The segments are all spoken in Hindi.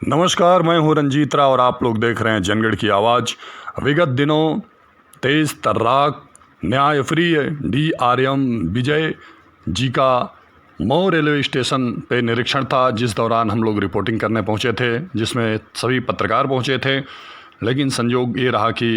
नमस्कार, मैं हूं रंजीत राव और आप लोग देख रहे हैं जनगढ़ की आवाज़। विगत दिनों तेज तर्राक न्यायप्रिय DRM विजय जी का मऊ रेलवे स्टेशन पे निरीक्षण था, जिस दौरान हम लोग रिपोर्टिंग करने पहुंचे थे, जिसमें सभी पत्रकार पहुंचे थे। लेकिन संयोग ये रहा कि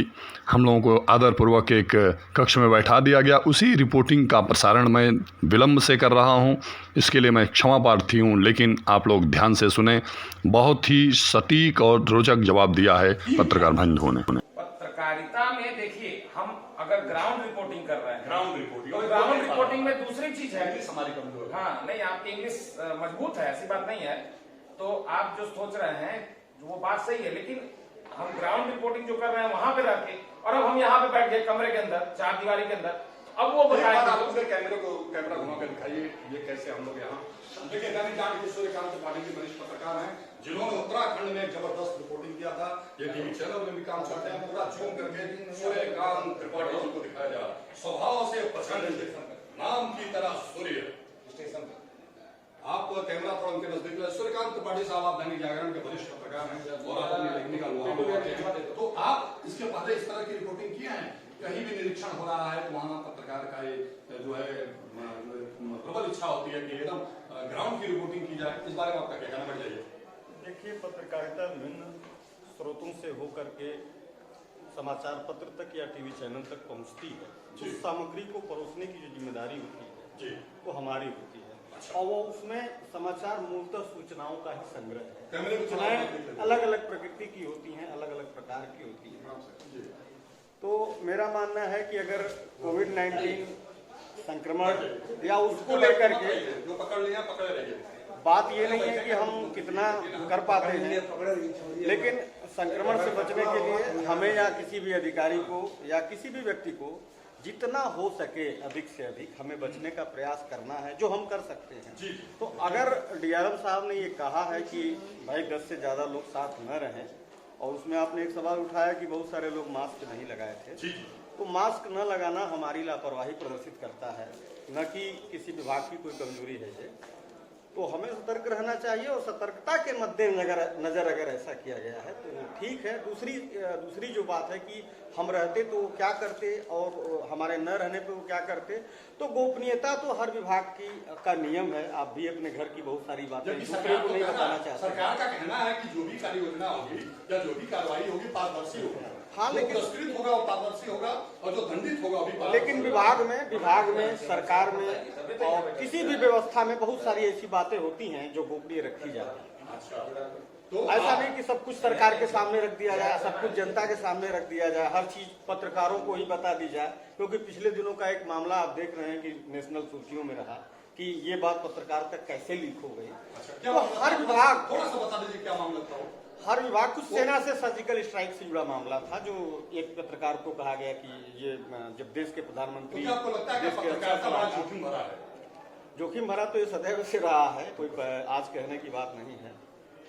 हम लोगों को आदरपूर्वक एक कक्ष में बैठा दिया गया। उसी रिपोर्टिंग का प्रसारण मैं विलम्ब से कर रहा हूं, इसके लिए मैं क्षमा प्रार्थी हूं, लेकिन आप लोग ध्यान से सुने। बहुत ही सटीक और रोचक जवाब दिया है पत्रकार बंधुओं ने। पत्रकारिता में देखिए, हम अगर ग्राउंड रिपोर्टिंग कर रहे हैं, ग्राउंड रिपोर्टिंग में दूसरी चीज है। इंग्लिश हमारी कमजोर है। हाँ, नहीं, आपकी इंग्लिश मजबूत है, ऐसी बात नहीं है। तो आप जो सोच रहे हैं वो बात सही है, लेकिन हम ग्राउंड रिपोर्टिंग जो कर रहे हैं वहां पे रह के, और अब हम यहाँ पे बैठ गए कमरे के अंदर, चार दीवारी के अंदर। अब वो बताएंगे। कैमरा घुमा कर दिखाइए, ये कैसे हम लोग यहाँ देखिए। दैनिक जागरण के सूर्यकांत त्रिपाठी के वरिष्ठ पत्रकार हैं, जिन्होंने उत्तराखंड में जबरदस्त रिपोर्टिंग किया था। ये टीवी चैनल में भी काम करते हैं। पूरा जूम करके सूर्यकांत त्रिपाठी जी को दिखाया जा रहा है। स्वभाव से प्रचंड, नाम की तरह सूर्य स्टेशन। आप कैमरा थोड़ा उनके नजदीक ले। सूर्यकांत त्रिपाठी साहब, आप दैनिक जागरण के वरिष्ठ पत्रकार हैं और आप अपनी लेखनी का लोहा, तो आप इसके पहले इस तरह की रिपोर्टिंग किए हैं? कहीं भी निरीक्षण हो रहा है तो वहाँ पत्रकार का जो है प्रबल इच्छा होती है कि एकदम ग्राउंड की रिपोर्टिंग की जाए। इस बारे में आपका क्या कहना? बढ़ जाइए। देखिए, पत्रकारिता विभिन्न स्रोतों से होकर के समाचार पत्र तक या टीवी चैनल तक पहुंचती है। उस सामग्री को परोसने की जो जिम्मेदारी होती है वो हमारी होती है। और वो उसमें समाचार मूलतः सूचनाओं का ही संग्रह है। सूचनाएं अलग अलग प्रकृति की होती हैं, अलग अलग प्रकार की होती हैं। तो मेरा मानना है कि अगर कोविड-19 संक्रमण या उसको लेकर के जो पकड़ लिया पकड़े रहिए। बात ये नहीं है कि हम कितना कर पाते हैं, लेकिन संक्रमण से बचने के लिए हमें या किसी भी अधिकारी को या किसी भी व्यक्ति को जितना हो सके अधिक से अधिक हमें बचने का प्रयास करना है, जो हम कर सकते हैं। तो अगर DRM साहब ने ये कहा है कि भाई 10 से ज़्यादा लोग साथ न रहें, और उसमें आपने एक सवाल उठाया कि बहुत सारे लोग मास्क नहीं लगाए थे, तो मास्क न लगाना हमारी लापरवाही प्रदर्शित करता है, न कि किसी विभाग की कोई कमजोरी है ये। तो हमें सतर्क रहना चाहिए, और सतर्कता के मद्देनजर अगर ऐसा किया गया है तो ठीक है। दूसरी जो बात है कि हम रहते तो क्या करते और हमारे न रहने पे वो क्या करते, तो गोपनीयता तो हर विभाग का नियम है। आप भी अपने घर की बहुत सारी बातें दूसरे को नहीं बताना चाहते। सरकार का कहना है कि जो भी कार्य योजना होगी या जो भी कार्रवाई होगी पारदर्शी होगी। हाँ, लेकिन पुरस्कृत होगा और पारदर्शी होगा, और जो दंडित होगा भी पारदर्शी। लेकिन विभाग में सरकार में और किसी भी व्यवस्था में बहुत सारी ऐसी बातें होती हैं जो गोपनीय रखी जाती है। तो ऐसा नहीं कि सब कुछ सरकार के सामने रख दिया जाए, सब कुछ जनता के सामने रख दिया जाए, हर चीज पत्रकारों को ही बता दी जाए। क्योंकि पिछले दिनों का एक मामला आप देख रहे हैं कि नेशनल सुर्खियों में रहा कि ये बात पत्रकार तक कैसे लीक हो गई। तो हर विभाग, थोड़ा सा बता दीजिए क्या मामला था? हर विभाग, कुछ सेना से सर्जिकल स्ट्राइक से जुड़ा मामला था, जो एक पत्रकार को कहा गया कि ये जब देश के प्रधानमंत्री, आपको लगता है कि पत्रकारिता बड़ा जोखिम भरा है? जोखिम भरा तो ये सदैव से रहा है, कोई आज कहने की बात नहीं है।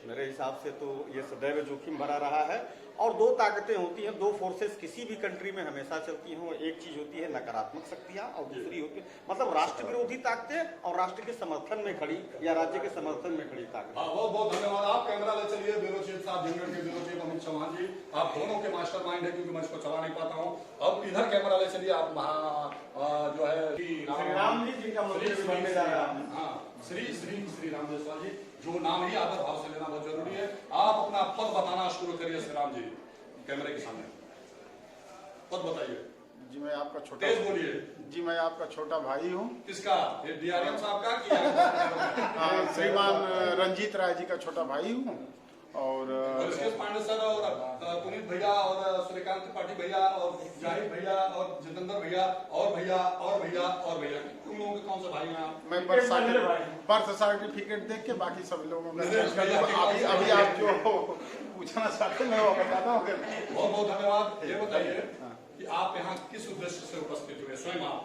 मेरे हिसाब से तो ये सदैव जोखिम भरा रहा है। और दो ताकतें होती हैं, दो फोर्सेस किसी भी कंट्री में हमेशा चलती हैं। एक चीज होती है नकारात्मक शक्तियां, और दूसरी होती है मतलब राष्ट्र विरोधी ताकतें और राष्ट्र के समर्थन में खड़ी या राज्य के समर्थन में खड़ी ताकत। बहुत बहुत धन्यवाद। आप कैमरा ले चलिए। ब्यूरो चीफ साहब, जनगढ़ के ब्यूरो चीफ अमित चौहान जी, आप दोनों के मास्टरमाइंड है, क्योंकि मैं इसको चला नहीं पाता हूँ। अब इधर कैमरा ले चलिए। आप जो है श्री राम जी का मंदिर बनने जा रहा है। हाँ, श्री राम जायसवाल जी, जो नाम ही आदर भाव से लेना बहुत जरूरी है। आप अपना पद बताना शुरू करिए श्री राम जी, कैमरे के सामने पद बताइए। जी, मैं आपका छोटा, तेज बोलिए जी, मैं आपका छोटा भाई हूँ। किसका? ये DRM साहब का कि श्रीमान रंजीत राय जी का छोटा भाई हूँ। और पांडे सर और पुनीत भैया और सूर्यकांत त्रिपाठी भैया और जाहिद भैया और जितेंद्र भैया और भैया और भैया और भैया, तुम लोगों के कौन से भाई हैं आप? मैं बर्थ सर्टिफिकेट देख के बाकी सभी लोगों का अभी आप जो पूछना चाहते हैं मैं वो बताता हूँ। बहुत बहुत धन्यवाद। ये बताइए कि आप यहाँ किस उद्देश्य से उपस्थित हुए? स्वयं आप?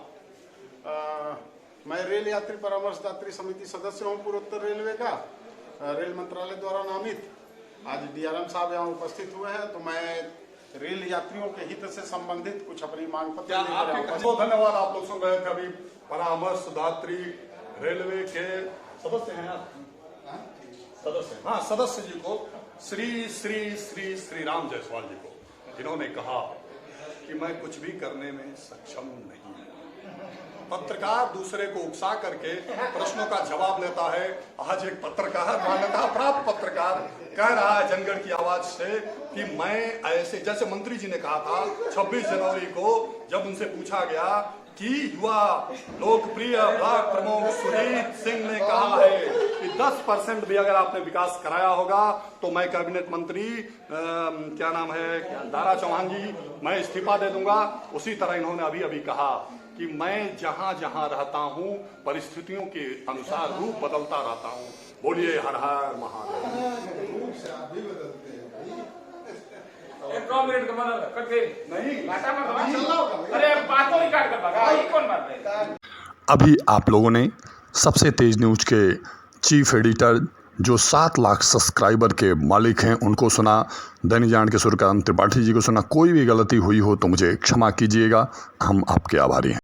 मैं रेल यात्री परामर्शदात्री समिति सदस्य हूँ पूर्वोत्तर रेलवे का, रेल मंत्रालय द्वारा नामित। आज DRM साहब यहाँ उपस्थित हुए हैं, तो मैं रेल यात्रियों के हित से संबंधित कुछ अपनी मांग पत्र। बहुत धन्यवाद। आप लोग सुन रहे थे अभी परामर्शदात्री रेलवे के सदस्य हैं आप? सदस्य, हाँ, सदस्य जी को श्री श्री श्री श्री राम जायसवाल जी को, इन्होंने कहा कि मैं कुछ भी करने में सक्षम नहीं हूं। पत्रकार दूसरे को उकसा करके प्रश्नों का जवाब लेता है। आज एक पत्रकार, मान्यता प्राप्त पत्रकार, कह रहा है जनगण की आवाज से कि मैं ऐसे, जैसे मंत्री जी ने कहा था 26 जनवरी को जब उनसे पूछा गया कि युवा लोकप्रिय ब्लॉक प्रमुख सुजीत सिंह ने कहा है कि 10% भी अगर आपने विकास कराया होगा तो मैं कैबिनेट मंत्री क्या नाम है दारा चौहान जी, मैं इस्तीफा दे दूंगा। उसी तरह इन्होंने अभी अभी कहा कि मैं जहां जहां रहता हूं परिस्थितियों के अनुसार रूप बदलता रहता हूं। बोलिए हर हर महादेव। एक 2 मिनट का मतलब कट गई नहीं घाटा मत, अरे बातों ही काट कर भागा, ये कौन बात है। अभी आप लोगों ने सबसे तेज न्यूज के चीफ एडिटर जो 7 लाख सब्सक्राइबर के मालिक हैं उनको सुना, दैनिक जागरण के सूर्यकांत त्रिपाठी जी को सुना। कोई भी गलती हुई हो तो मुझे क्षमा कीजिएगा, हम आपके आभारी हैं।